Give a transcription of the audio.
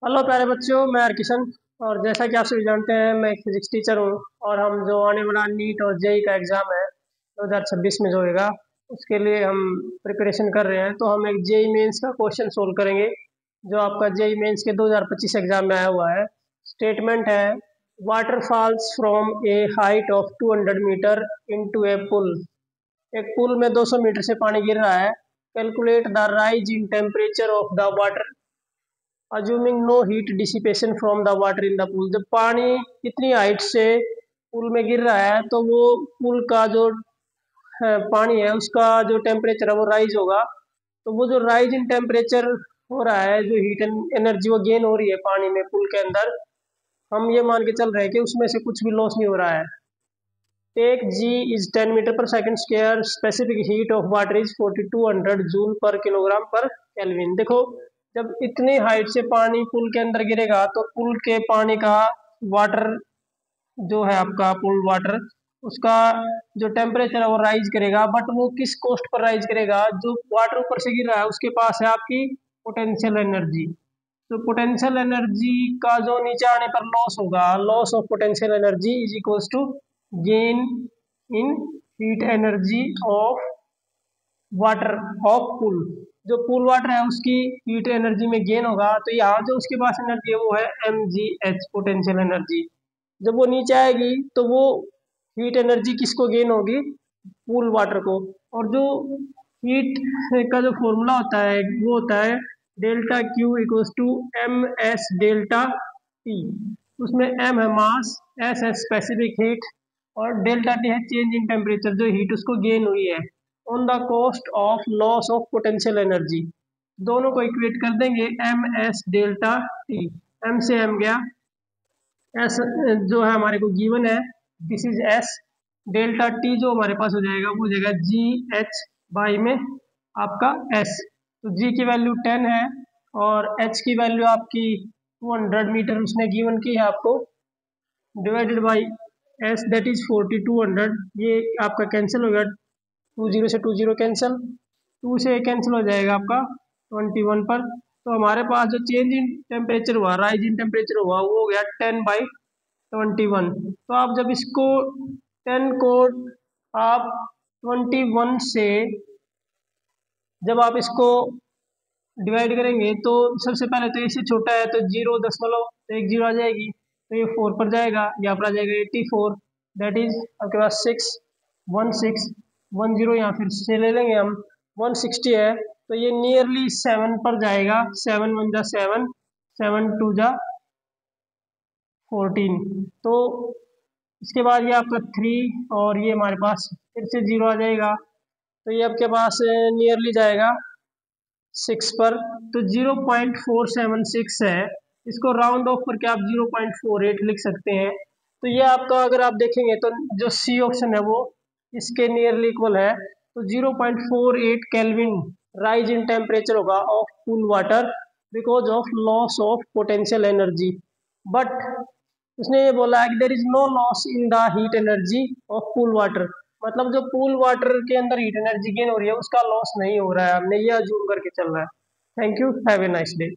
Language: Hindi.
हेलो प्यारे बच्चों, मैं हरकिशन। और जैसा कि आप सभी जानते हैं, मैं एक फिजिक्स टीचर हूँ। और हम जो आने वाला नीट और जेई का एग्ज़ाम है 2026 में जो होएगा, उसके लिए हम प्रिपरेशन कर रहे हैं। तो हम एक जेई मेंस का क्वेश्चन सोल्व करेंगे, जो आपका जेई मेंस के 2025 एग्ज़ाम में आया हुआ है। स्टेटमेंट है, water falls from a height of 200 metre into a pool. एक पुल में 200 मीटर से पानी गिर रहा है। Calculate the rise in temperature of the water assuming no heat dissipation from the water in the pool. जब पानी कितनी हाइट से पुल में गिर रहा है, तो वो पुल का जो पानी है, उसका जो टेम्परेचर है वो राइज होगा। तो वो जो राइज इन टेम्परेचर हो रहा है, जो हीट एनर्जी वो गेन हो रही है पानी में पुल के अंदर, हम ये मान के चल रहे हैं कि उसमें से कुछ भी लॉस नहीं हो रहा है। टेक जी इज 10 मीटर पर second square, specific heat of water is 4200 joule पर किलोग्राम पर केल्विन। देखो, जब इतनी हाइट से पानी पुल के अंदर गिरेगा, तो पुल के पानी का वाटर जो है आपका पुल वाटर, उसका जो टेम्परेचर है वो राइज करेगा। बट वो किस कॉस्ट पर राइज करेगा? जो वाटर ऊपर से गिर रहा है उसके पास है आपकी पोटेंशियल एनर्जी। तो पोटेंशियल एनर्जी का जो नीचे आने पर लॉस होगा, loss of potential energy is equals to gain in heat energy of water of pool. जो पुल वाटर है उसकी हीट एनर्जी में गेन होगा। तो यहाँ जो उसके पास एनर्जी है वो है mgh, पोटेंशियल एनर्जी। जब वो नीचे आएगी तो वो हीट एनर्जी किसको गेन होगी? पूल वाटर को। और जो हीट का जो फॉर्मूला होता है वो होता है delta Q equals to M S delta T. उसमें एम है मास, एस है स्पेसिफिक हीट, और डेल्टा टी है चेंज इन टेम्परेचर, जो हीट उसको गेन हुई है on the cost of loss of potential energy. दोनों को इक्वेट कर देंगे, M S delta T. M से एम गया, एस जो है हमारे को गिवन है, this is S. Delta T जो हमारे पास हो जाएगा वो हो जाएगा जी एच बाई में आपका एस। तो जी की वैल्यू 10 है और एच की वैल्यू आपकी 200 मीटर उसने गिवन की है आपको, divided by S that is 4200। ये आपका कैंसिल हो गया, 20 से 20 कैंसिल, 2 से कैंसिल हो जाएगा आपका 21 पर। तो हमारे पास जो चेंज इन टेम्परेचर हुआ, राइज इन टेम्परेचर हुआ, वो हो गया 10/21। तो आप जब इसको 10 को आप 21 से जब आप इसको डिवाइड करेंगे, तो सबसे पहले तो इससे छोटा है तो 0 दशमलव, तो एक जीरो आ जाएगी। तो ये 4 पर जाएगा, यहाँ पर आ जाएगा 84। दैट इज आपके पास 61610, यहाँ फिर से ले लेंगे हम, 160 है। तो ये नियरली 7 पर जाएगा। 7 1 जा 7, 7 2 जा 14। तो इसके बाद ये आपका 3, और ये हमारे पास फिर से जीरो आ जाएगा। तो ये आपके पास नियरली जाएगा 6 पर। तो 0.476 है। इसको राउंड ऑफ करके आप 0.48 लिख सकते हैं। तो ये आपका, अगर आप देखेंगे तो जो सी ऑप्शन है वो इसके नियरली इक्वल है। तो 0.48 केल्विन राइज इन टेम्परेचर होगा of cool water because of loss of potential energy. But उसने ये बोला है कि there is no loss in the heat energy of pool water. मतलब जो पूल वाटर के अंदर हीट एनर्जी गेन हो रही है उसका लॉस नहीं हो रहा है, हमने ये अज्यूम करके चल रहा है। Thank you, have a nice day.